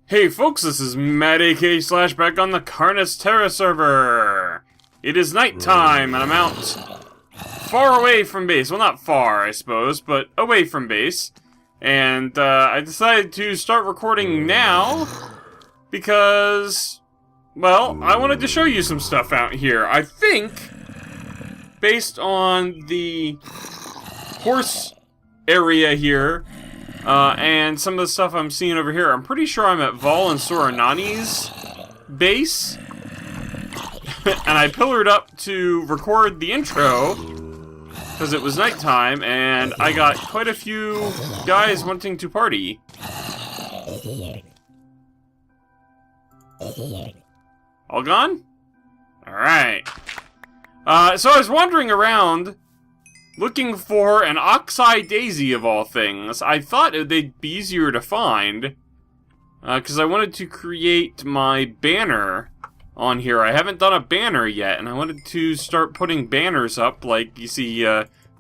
Hey folks, this is Matt aka Slash back on the CarnisTerra server. It is nighttime and I'm out far away from base. Well, not far, I suppose, but away from base. And I decided to start recording now because, well, I wanted to show you some stuff out here. I think, based on the horse area here, and some of the stuff I'm seeing over here, I'm pretty sure I'm at Vol and Soranani's base. And I pillared up to record the intro because it was nighttime and I got quite a few guys wanting to party. All gone? Alright. So I was wandering around looking for an oxeye daisy of all things. I thought they'd be easier to find, because I wanted to create my banner on here. I haven't done a banner yet, and I wanted to start putting banners up. Like, you see,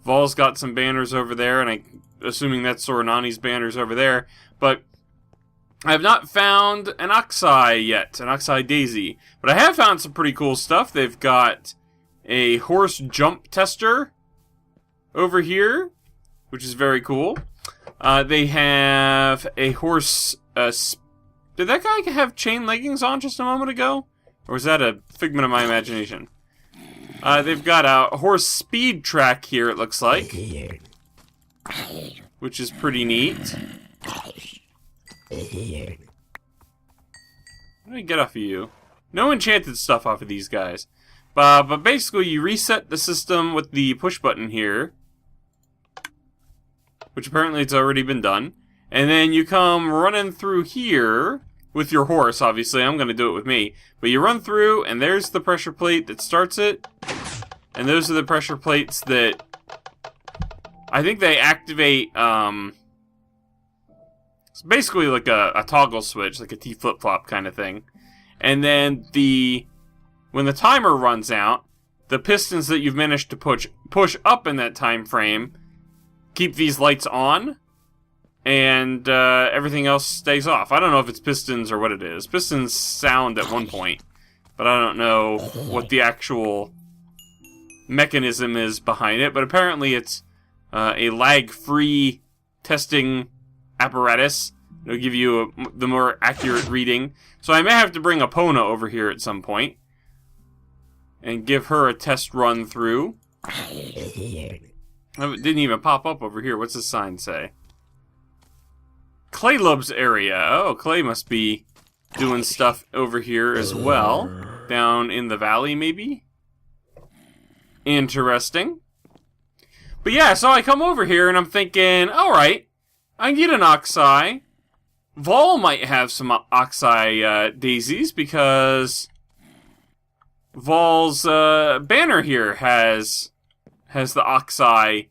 Vol's got some banners over there, and I'm assuming that's Soranani's banners over there, but I have not found an oxeye yet, an oxeye daisy. But I have found some pretty cool stuff. They've got a horse jump tester over here, which is very cool. They have a horse... did that guy have chain leggings on just a moment ago? Or was that a figment of my imagination? They've got a horse speed track here, it looks like, which is pretty neat. What do I get off of you? No enchanted stuff off of these guys. But basically, you reset the system with the push button here, which apparently it's already been done. And then you come running through here with your horse, obviously. I'm going to do it with me. But you run through, and there's the pressure plate that starts it. And those are the pressure plates that I think they activate, it's basically like a toggle switch, like a T flip-flop kind of thing. And then when the timer runs out, the pistons that you've managed to push up in that time frame keep these lights on, and everything else stays off. I don't know if it's pistons or what it is. Pistons sound at one point, but I don't know what the actual mechanism is behind it. But apparently it's a lag-free testing apparatus. It'll give you the more accurate reading. So I may have to bring Epona over here at some point and give her a test run through. It didn't even pop up over here. What's the sign say? Claylub's area. Oh, Clay must be doing stuff over here as well. Down in the valley, maybe? Interesting. But yeah, so I come over here and I'm thinking, alright, I can get an oxeye. Vol might have some oxeye daisies because Vol's banner here has the oxeye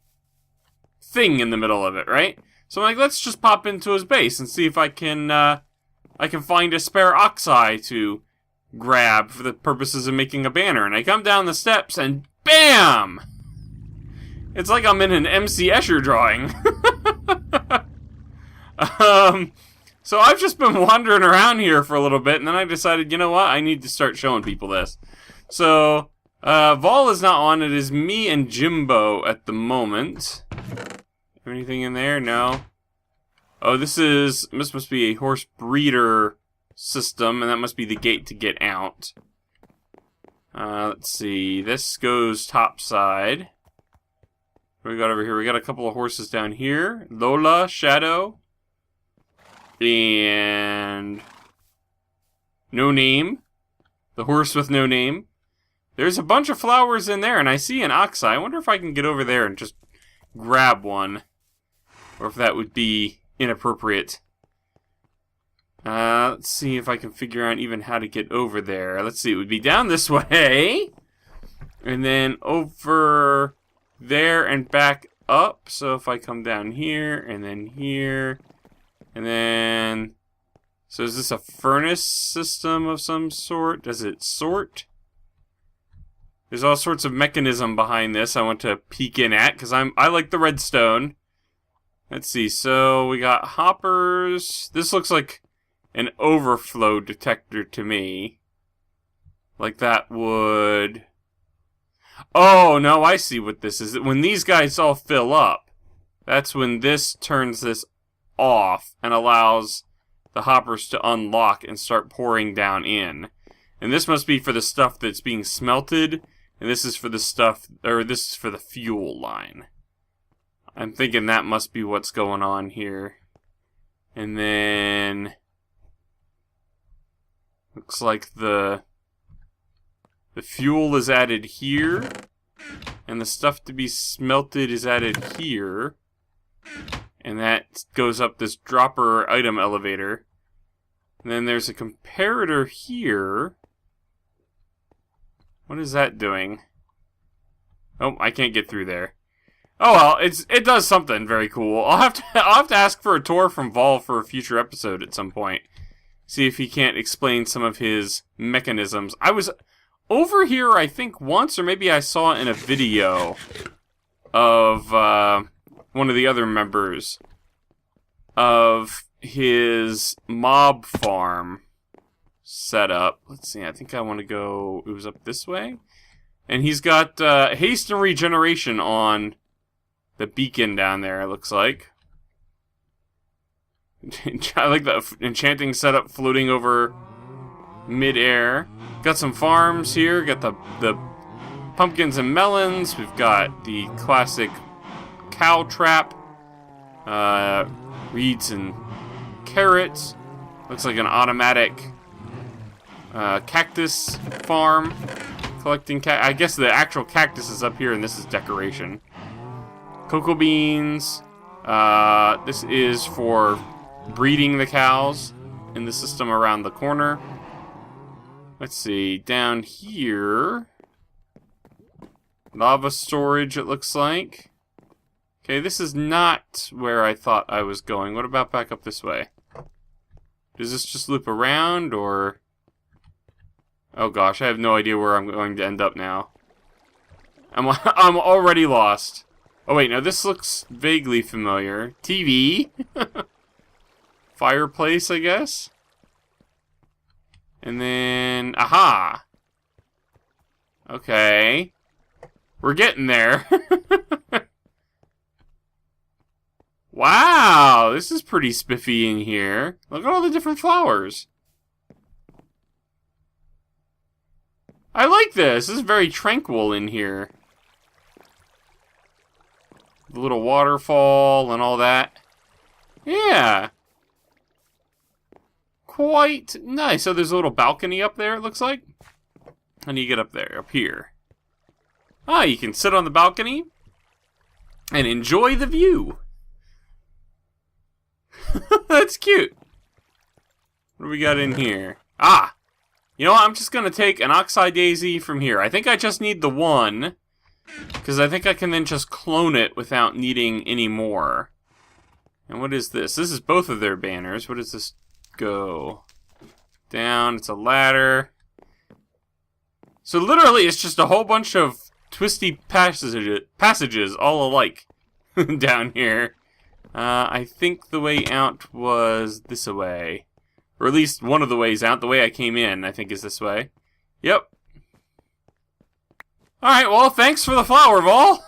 thing in the middle of it, right? So I'm like, let's just pop into his base and see if I can find a spare oxeye to grab for the purposes of making a banner. And I come down the steps and BAM! It's like I'm in an MC Escher drawing. So I've just been wandering around here for a little bit, and then I decided, you know what, I need to start showing people this. So Vol is not on. It is me and Jimbo at the moment. Anything in there? No. Oh, this must be a horse breeder system, and that must be the gate to get out. Let's see. This goes topside. What do we got over here? We got a couple of horses down here. Lola, Shadow, and No Name. The horse with no name. There's a bunch of flowers in there, and I see an oxeye. I wonder if I can get over there and just grab one. Or if that would be inappropriate. Let's see if I can figure out even how to get over there. Let's see, it would be down this way. And then over there and back up. So if I come down here, and then here, and then... So is this a furnace system of some sort? Does it sort? There's all sorts of mechanism behind this I want to peek in at, because I like the redstone. Let's see, so we got hoppers. This looks like an overflow detector to me. Like that would... Oh, no, I see what this is. When these guys all fill up, that's when this turns this off and allows the hoppers to unlock and start pouring down in. And this must be for the stuff that's being smelted, and this is for the stuff, or this is for the fuel line. I'm thinking that must be what's going on here. And then... looks like the fuel is added here, and the stuff to be smelted is added here. And that goes up this dropper item elevator. And then there's a comparator here. What is that doing? Oh, I can't get through there. Oh well, it does something very cool. I'll have to ask for a tour from Vol for a future episode at some point. See if he can't explain some of his mechanisms. I was over here, I think, once, or maybe I saw it in a video of one of the other members of his mob farm setup. Let's see, I think I want to go... it was up this way? And he's got haste and regeneration on the beacon down there, it looks like. I like the enchanting setup floating over mid-air. Got some farms here. Got the pumpkins and melons. We've got the classic cow trap. Reeds and carrots. Looks like an automatic cactus farm. Collecting I guess the actual cactus is up here and this is decoration. Cocoa beans. This is for breeding the cows in the system around the corner. Let's see, down here, lava storage, it looks like. Okay, this is not where I thought I was going. What about back up this way? Does this just loop around, or... oh gosh, I have no idea where I'm going to end up now. I'm already lost. Oh wait, no, this looks vaguely familiar. TV? Fireplace, I guess? And then... aha! Okay. We're getting there. Wow, this is pretty spiffy in here. Look at all the different flowers. I like this. This is very tranquil in here. The little waterfall and all that. Yeah. Quite nice. So there's a little balcony up there, it looks like. How do you get up there? Up here. Ah, you can sit on the balcony and enjoy the view. That's cute. What do we got in here? Ah! You know what? I'm just going to take an Oxeye Daisy from here. I think I just need the one, because I think I can then just clone it without needing any more. And what is this? This is both of their banners. What does this go? Down. It's a ladder. So literally, it's just a whole bunch of twisty passages all alike down here. I think the way out was this way. Or at least one of the ways out. The way I came in, I think, is this way. Yep. Alright, well, thanks for the flower, Vol.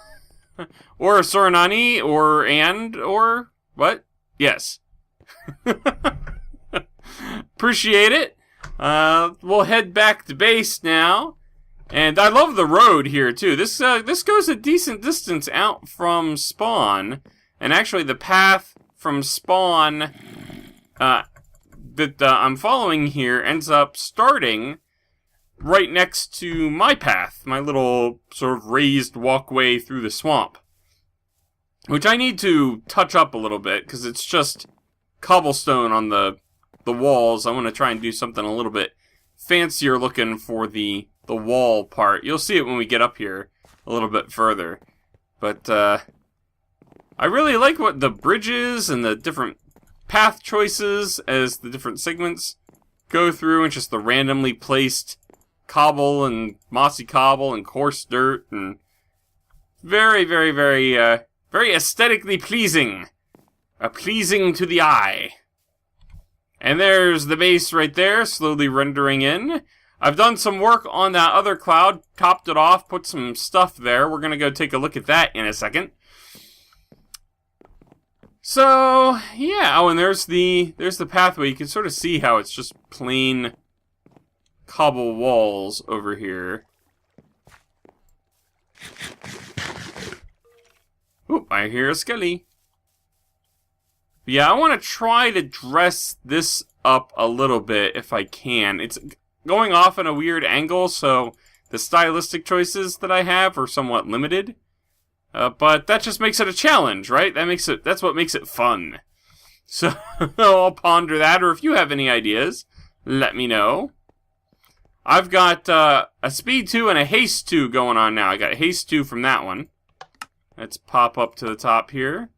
Or Soranani, or what? Yes. Appreciate it. We'll head back to base now. And I love the road here, too. This goes a decent distance out from spawn. And actually, the path from spawn that I'm following here ends up starting right next to my path. My little sort of raised walkway through the swamp. Which I need to touch up a little bit, because it's just cobblestone on the walls. I want to try and do something a little bit fancier looking for the wall part. You'll see it when we get up here a little bit further. But, I really like what the bridges and the different path choices as the different segments go through, and just the randomly placed cobble and mossy cobble and coarse dirt, and very, very, very, very aesthetically pleasing. Pleasing to the eye. And there's the base right there, slowly rendering in. I've done some work on that other cloud, topped it off, put some stuff there. We're going to go take a look at that in a second. So, yeah, oh, and there's the pathway. You can sort of see how it's just plain cobble walls over here. Oop, I hear a skelly. Yeah, I want to try to dress this up a little bit if I can. It's going off in a weird angle, so the stylistic choices that I have are somewhat limited. But that just makes it a challenge, right? That's what makes it fun. So I'll ponder that, or if you have any ideas, let me know. I've got a speed 2 and a haste 2 going on now. I got haste 2 from that one. Let's pop up to the top here.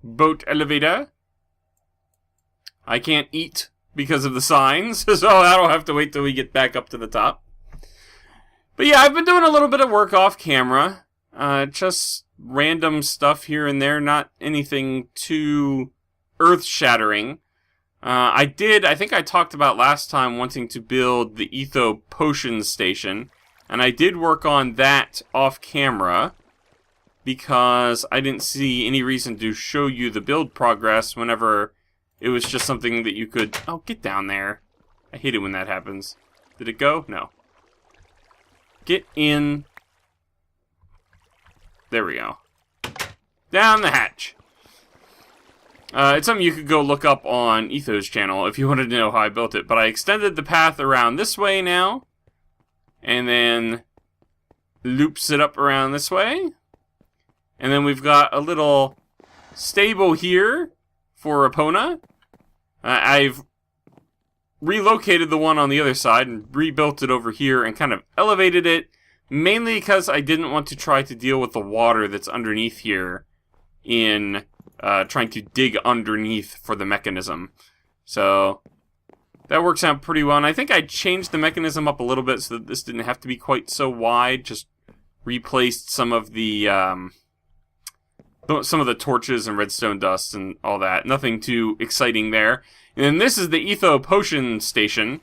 Boat elevator. I can't eat because of the signs, so that'll have to wait till we get back up to the top. But yeah, I've been doing a little bit of work off camera. Just random stuff here and there, not anything too earth-shattering. I think I talked about last time wanting to build the Etho Potion Station, and I did work on that off camera, because I didn't see any reason to show you the build progress whenever it was just something that you could... Oh, get down there. I hate it when that happens. Did it go? No. Get in... There we go. Down the hatch. It's something you could go look up on Etho's channel if you wanted to know how I built it. But I extended the path around this way now. And then loops it up around this way. And then we've got a little stable here for Epona. I've relocated the one on the other side and rebuilt it over here and kind of elevated it. Mainly because I didn't want to try to deal with the water that's underneath here in trying to dig underneath for the mechanism. So that works out pretty well. And I think I changed the mechanism up a little bit so that this didn't have to be quite so wide. Just replaced some of the torches and redstone dust and all that. Nothing too exciting there. And then this is the Etho Potion Station.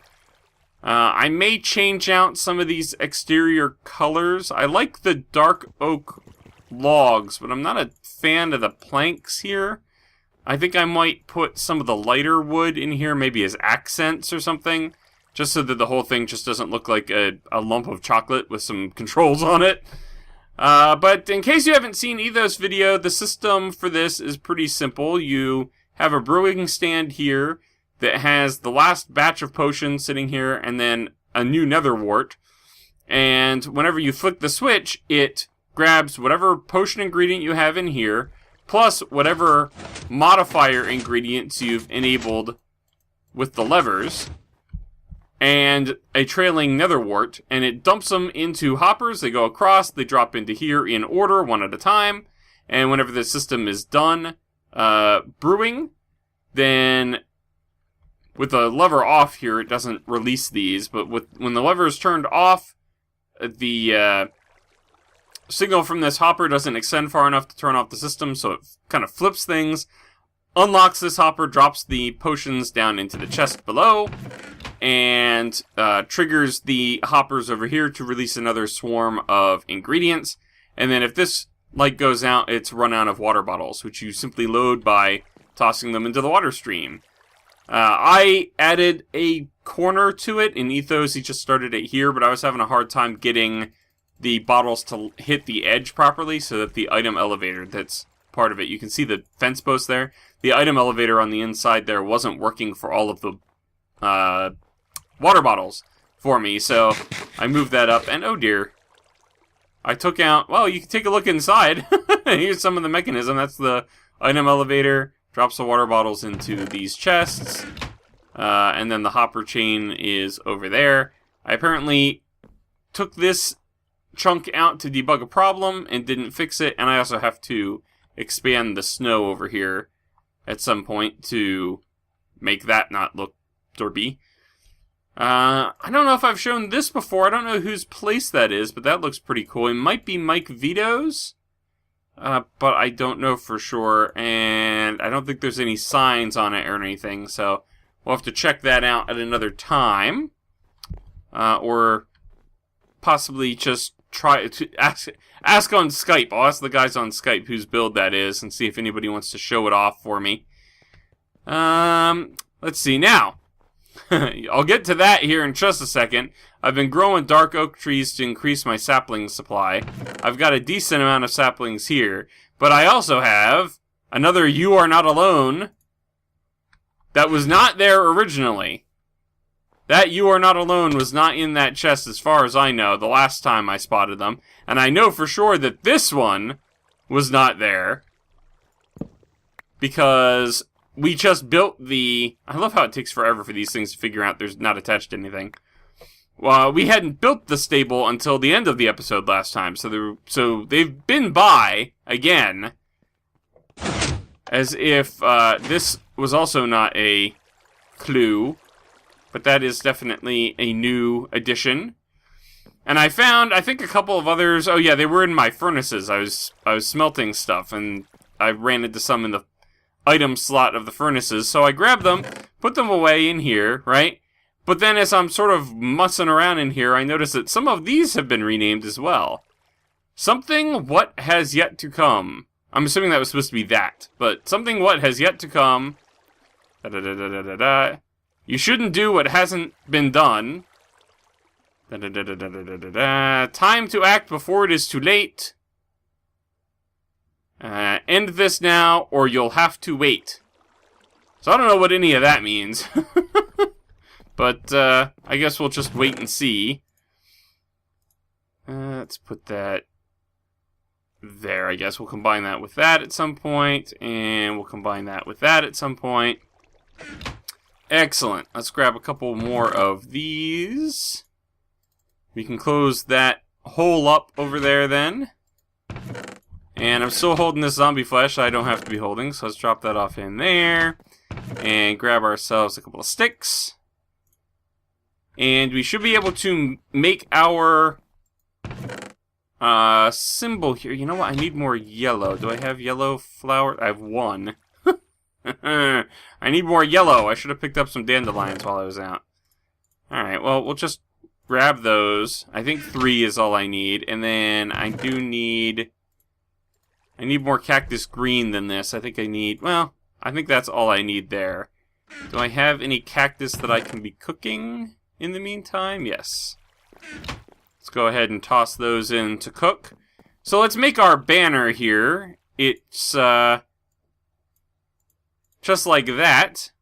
I may change out some of these exterior colors. I like the dark oak logs, but I'm not a fan of the planks here. I think I might put some of the lighter wood in here, maybe as accents or something, just so that the whole thing just doesn't look like a lump of chocolate with some controls on it. But in case you haven't seen Etho's video, the system for this is pretty simple. You have a brewing stand here that has the last batch of potions sitting here, and then a new nether wart. And whenever you flick the switch, it grabs whatever potion ingredient you have in here, plus whatever modifier ingredients you've enabled with the levers, and a trailing nether wart, and it dumps them into hoppers. They go across, they drop into here in order, one at a time, and whenever the system is done brewing, then with the lever off here, it doesn't release these, but when the lever is turned off, the signal from this hopper doesn't extend far enough to turn off the system, so it kind of flips things, unlocks this hopper, drops the potions down into the chest below, and triggers the hoppers over here to release another swarm of ingredients. And then if this light goes out, it's run out of water bottles, which you simply load by tossing them into the water stream. I added a corner to it. In Ethos, he just started it here, but I was having a hard time getting the bottles to hit the edge properly so that the item elevator that's part of it, you can see the fence post there, the item elevator on the inside there wasn't working for all of the water bottles for me, so I moved that up, and oh dear, I took out, well, you can take a look inside. Here's some of the mechanism. That's the item elevator. Drops the water bottles into these chests. And then the hopper chain is over there. I apparently took this chunk out to debug a problem and didn't fix it. And I also have to expand the snow over here at some point to make that not look derpy. I don't know if I've shown this before. I don't know whose place that is, but that looks pretty cool. It might be Mike Vito's. But I don't know for sure, and I don't think there's any signs on it or anything, so we'll have to check that out at another time. Or possibly just try to ask on Skype. I'll ask the guys on Skype whose build that is and see if anybody wants to show it off for me. Let's see now. I'll get to that here in just a second. I've been growing dark oak trees to increase my sapling supply. I've got a decent amount of saplings here, but I also have another You Are Not Alone that was not there originally. That You Are Not Alone was not in that chest as far as I know the last time I spotted them, and I know for sure that this one was not there because we just built the... I love how it takes forever for these things to figure out there's not attached to anything. Well, we hadn't built the stable until the end of the episode last time, so they've been by, again, as if this was also not a clue, but that is definitely a new addition. And I found, I think, a couple of others. Oh yeah, they were in my furnaces. I was smelting stuff, and I ran into some in the item slot of the furnaces, so I grabbed them, put them away in here, right? But then as I'm sort of mussing around in here, I noticed that some of these have been renamed as well. Something What Has Yet to Come. I'm assuming that was supposed to be that, but something What Has Yet to Come. You shouldn't do what hasn't been done. Time to act before it is too late. End this now, or you'll have to wait. So I don't know what any of that means. But, I guess we'll just wait and see. Let's put that there, I guess. We'll combine that with that at some point, and we'll combine that with that at some point. Excellent. Let's grab a couple more of these. We can close that hole up over there then. And I'm still holding this zombie flesh I don't have to be holding, so let's drop that off in there. And grab ourselves a couple of sticks. And we should be able to make our symbol here. You know what? I need more yellow. Do I have yellow flower? I have one. I need more yellow. I should have picked up some dandelions while I was out. Alright, well, we'll just grab those. I think 3 is all I need. And then I need more cactus green than this. I think I think that's all I need there. Do I have any cactus that I can be cooking in the meantime? Yes. Let's go ahead and toss those in to cook. So let's make our banner here. It's just like that.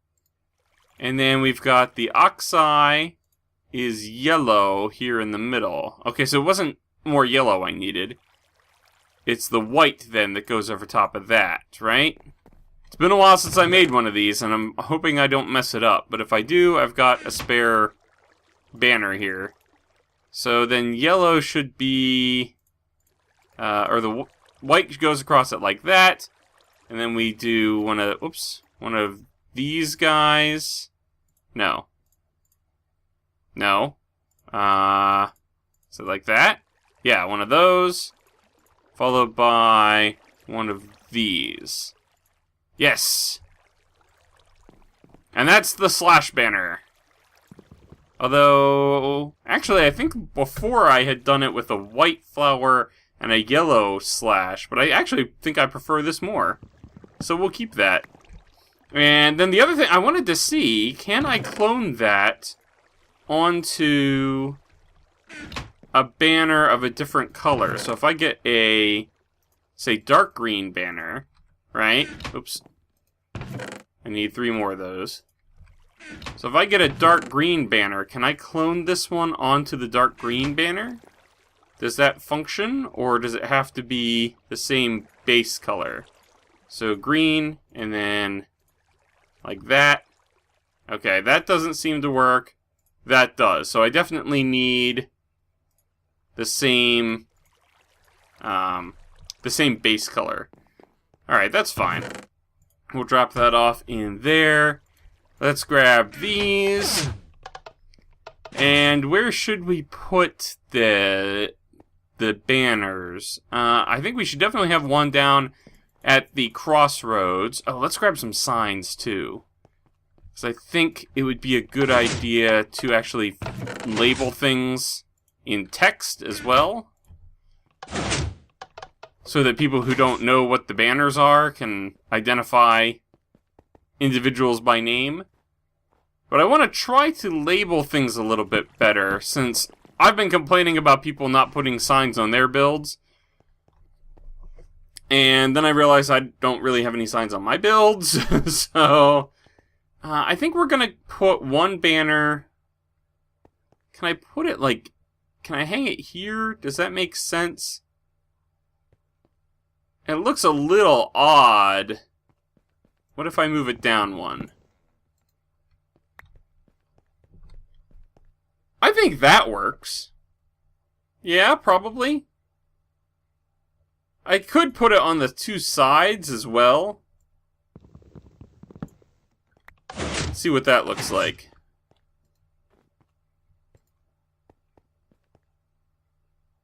And then we've got the oxeye is yellow here in the middle. Okay, so it wasn't more yellow I needed. It's the white then that goes over top of that, right? It's been a while since I made one of these, and I'm hoping I don't mess it up. But if I do, I've got a spare banner here. So then yellow should be... or the white goes across it like that. And then we do one of these guys. No. No. Is it like that? Yeah, one of those. Followed by one of these. Yes! And that's the slash banner. Although, actually, I think before I had done it with a white flower and a yellow slash, but I actually think I prefer this more. So we'll keep that. And then the other thing, I wanted to see, can I clone that onto a banner of a different color? So if I get a, say, dark green banner, right? Oops. I need 3 more of those. So if I get a dark green banner, can I clone this one onto the dark green banner? Does that function, or does it have to be the same base color? So green, and then like that. Okay, that doesn't seem to work. That does. So I definitely need the same base color. Alright, that's fine. We'll drop that off in there. Let's grab these. And where should we put the banners? I think we should definitely have one down at the crossroads. Oh, let's grab some signs too. So I think it would be a good idea to actually label things in text as well, so that people who don't know what the banners are can identify individuals by name. But I want to try to label things a little bit better, since I've been complaining about people not putting signs on their builds. And then I realized I don't really have any signs on my builds, so I think we're going to put one banner. Can I put it like, can I hang it here? Does that make sense? It looks a little odd. What if I move it down one? I think that works. Yeah, probably. I could put it on the two sides as well. Let's see what that looks like.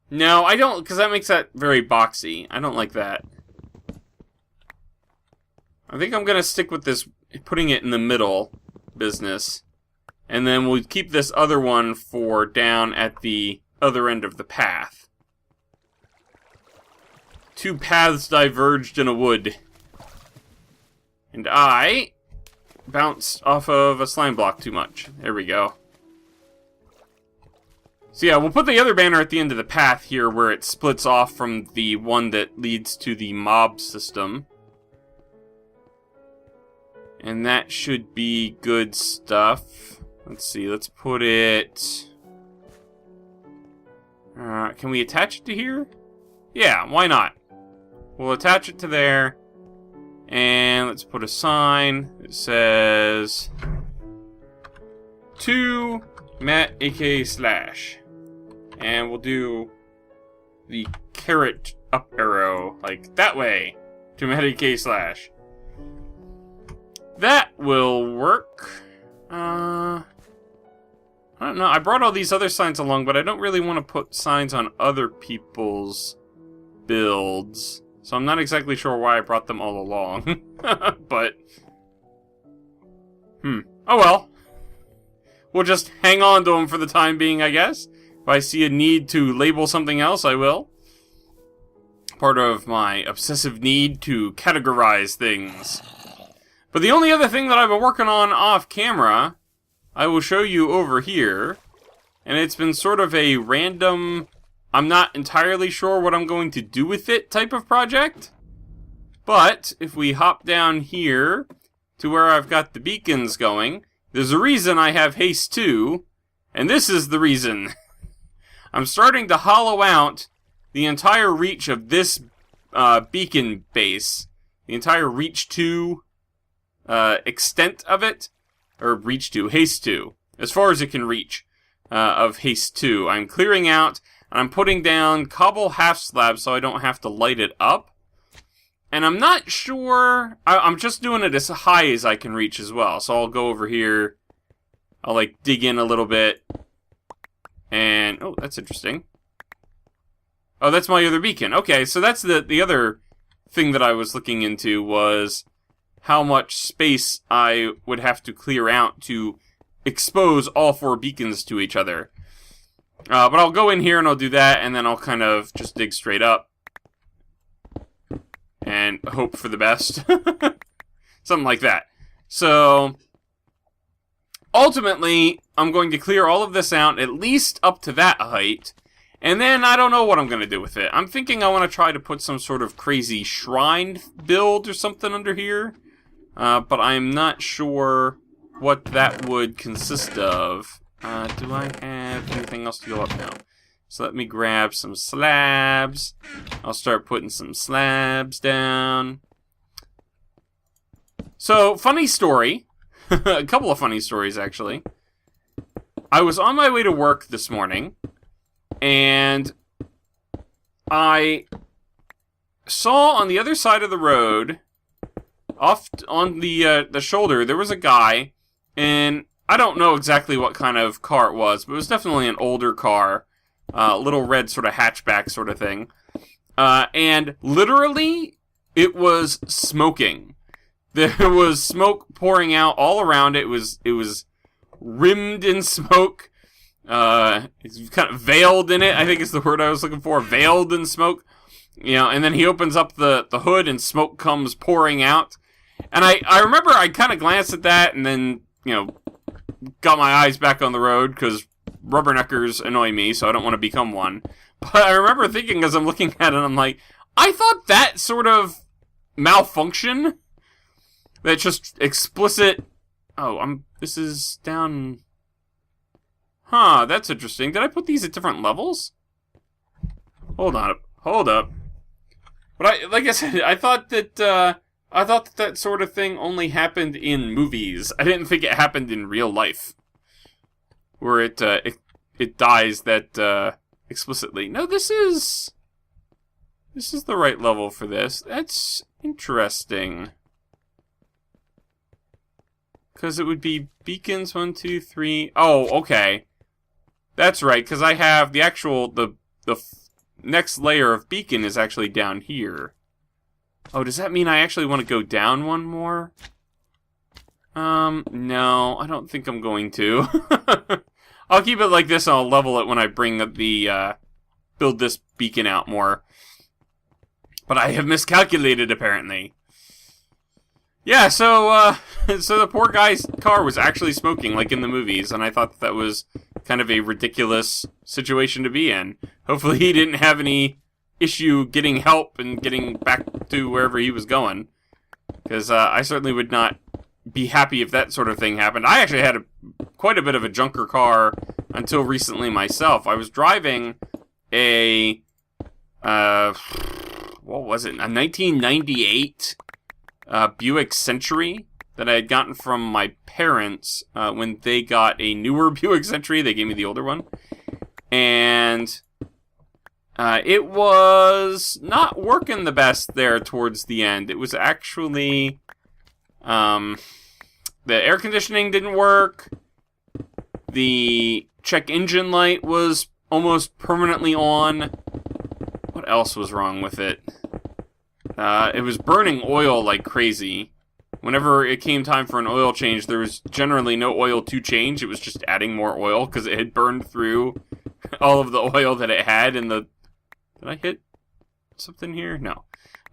No, I don't, because that makes that very boxy. I don't like that. I think I'm going to stick with this, putting it in the middle business. And then we'll keep this other one for down at the other end of the path. Two paths diverged in a wood. And I bounced off of a slime block too much. There we go. So yeah, we'll put the other banner at the end of the path here where it splits off from the one that leads to the mob system. And that should be good stuff. Let's see, let's put it... can we attach it to here? Yeah, why not? We'll attach it to there. And let's put a sign that says... To Matt, aka Slash. And we'll do the caret up arrow, like that way, to Matt, aka Slash. That will work. I don't know. I brought all these other signs along, but I don't really want to put signs on other people's builds. So I'm not exactly sure why I brought them all along. But... oh well. We'll just hang on to them for the time being, I guess. If I see a need to label something else, I will. Part of my obsessive need to categorize things. But the only other thing that I've been working on off camera, I will show you over here. And it's been sort of a random, I'm not entirely sure what I'm going to do with it type of project. But if we hop down here to where I've got the beacons going, there's a reason I have haste 2. And this is the reason. I'm starting to hollow out the entire reach of this beacon base. The entire reach 2 extent of it. Or reach 2, haste 2. As far as it can reach of haste 2. I'm clearing out, and I'm putting down cobble half slabs so I don't have to light it up. And I'm not sure, I'm just doing it as high as I can reach as well. So I'll go over here, I'll like dig in a little bit. And, oh, that's interesting. Oh, that's my other beacon. Okay, so that's the other thing that I was looking into was how much space I would have to clear out to expose all 4 beacons to each other. But I'll go in here and I'll do that, and then I'll kind of just dig straight up. And hope for the best. Something like that. So, ultimately, I'm going to clear all of this out, at least up to that height. And then I don't know what I'm going to do with it. I'm thinking I want to try to put some sort of crazy shrine build or something under here. But I'm not sure what that would consist of. Do I have anything else to go up now? So let me grab some slabs. I'll start putting some slabs down. So, funny story. A couple of funny stories, actually. I was on my way to work this morning, and I saw on the other side of the road, off on the shoulder, there was a guy, and I don't know exactly what kind of car it was, but it was definitely an older car. Little red sort of hatchback sort of thing. And literally, it was smoking. There was smoke pouring out all around it. It was rimmed in smoke. It's kind of veiled in it, I think is the word I was looking for. Veiled in smoke. And then he opens up the hood and smoke comes pouring out. And I remember I kind of glanced at that and then, got my eyes back on the road because rubberneckers annoy me, so I don't want to become one. But I remember thinking as I'm looking at it, I'm like, I thought that sort of malfunction, that just explicit, this is down, that's interesting. Did I put these at different levels? Hold up. But like I said, I thought that sort of thing only happened in movies. I didn't think it happened in real life, where it dies that explicitly. No, this is the right level for this. That's interesting. Because it would be beacons 1, 2, 3. Oh, okay. That's right. Because I have the actual the next layer of beacon is actually down here. Oh, does that mean I actually want to go down one more? No, I don't think I'm going to. I'll keep it like this and I'll level it when I bring the, build this beacon out more. But I have miscalculated, apparently. Yeah, so the poor guy's car was actually smoking, like in the movies, and I thought that was kind of a ridiculous situation to be in. Hopefully he didn't have any issue getting help and getting back to wherever he was going. Because I certainly would not be happy if that sort of thing happened. I actually had quite a bit of a junker car until recently myself. I was driving a, what was it, a 1998 Buick Century that I had gotten from my parents when they got a newer Buick Century. They gave me the older one. And it was not working the best there towards the end. It was actually, the air conditioning didn't work. The check engine light was almost permanently on. What else was wrong with it? It was burning oil like crazy. Whenever it came time for an oil change, there was generally no oil to change. It was just adding more oil because it had burned through all of the oil that it had in the... Did I hit something here? No.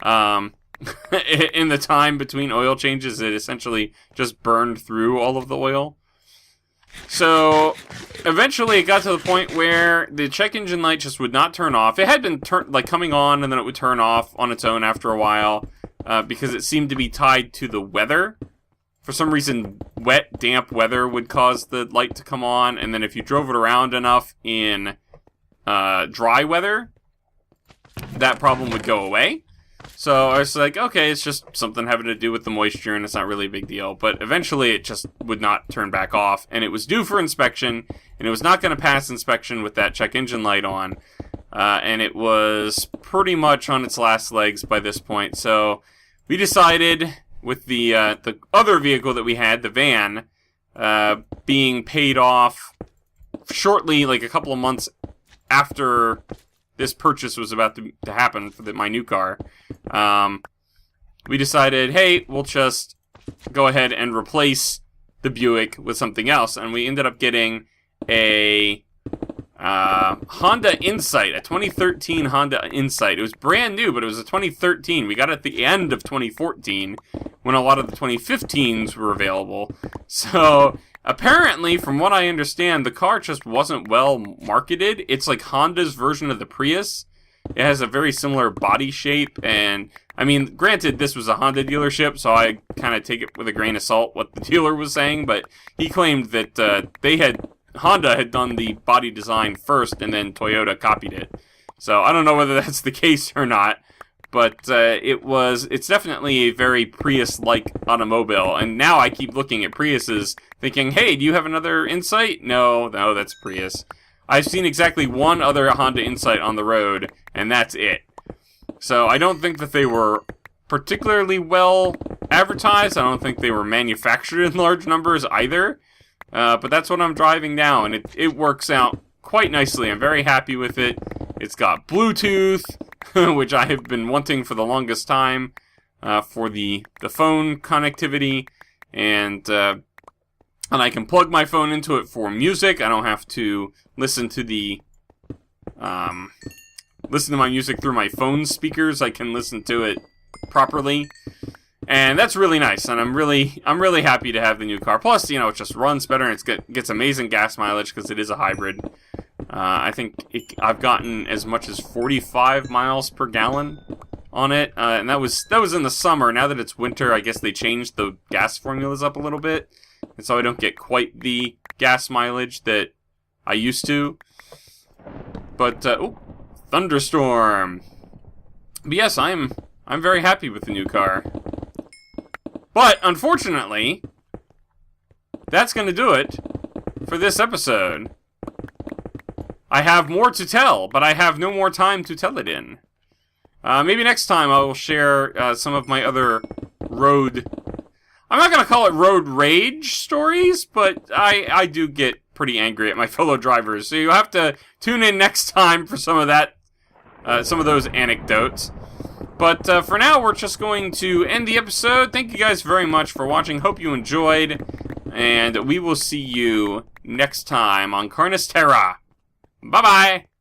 In the time between oil changes, it essentially just burned through all of the oil. So, eventually it got to the point where the check engine light just would not turn off. It had been coming on, and then it would turn off on its own after a while, because it seemed to be tied to the weather. For some reason, wet, damp weather would cause the light to come on, and then if you drove it around enough in dry weather, that problem would go away. So I was like, okay, it's just something having to do with the moisture, and it's not really a big deal. But eventually it just would not turn back off, and it was due for inspection, and it was not going to pass inspection with that check engine light on. And it was pretty much on its last legs by this point. So we decided, with the other vehicle that we had, the van, being paid off shortly, like a couple of months after this purchase was about to happen for my new car, we decided, hey, we'll just go ahead and replace the Buick with something else. And we ended up getting a Honda Insight, a 2013 Honda Insight. It was brand new, but it was a 2013. We got it at the end of 2014 when a lot of the 2015s were available. So apparently, from what I understand, the car just wasn't well marketed. It's like Honda's version of the Prius. It has a very similar body shape, and I mean, granted, this was a Honda dealership, so I kind of take it with a grain of salt what the dealer was saying, but he claimed that Honda had done the body design first, and then Toyota copied it. So I don't know whether that's the case or not, but it's definitely a very Prius-like automobile, and now I keep looking at Priuses thinking, hey, do you have another Insight? No, that's Prius. I've seen exactly one other Honda Insight on the road, and that's it. So I don't think that they were particularly well advertised. I don't think they were manufactured in large numbers either. But that's what I'm driving now, and it works out quite nicely. I'm very happy with it. It's got Bluetooth, which I have been wanting for the longest time. for the phone connectivity, and I can plug my phone into it for music. I don't have to listen to my music through my phone speakers. I can listen to it properly. And that's really nice, and I'm really happy to have the new car. Plus, you know, it just runs better, and it gets amazing gas mileage because it is a hybrid. I think I've gotten as much as 45 miles per gallon on it, and that was in the summer. Now that it's winter, I guess they changed the gas formulas up a little bit, and so I don't get quite the gas mileage that I used to. But oh, thunderstorm. But yes, I'm very happy with the new car. But, unfortunately, that's going to do it for this episode. I have more to tell, but I have no more time to tell it in. Maybe next time I will share some of my other road... I'm not going to call it road rage stories, but I do get pretty angry at my fellow drivers. So you'll have to tune in next time for some of that, some of those anecdotes. But for now, we're just going to end the episode. Thank you guys very much for watching. Hope you enjoyed. And we will see you next time on CarnisTerra. Bye-bye!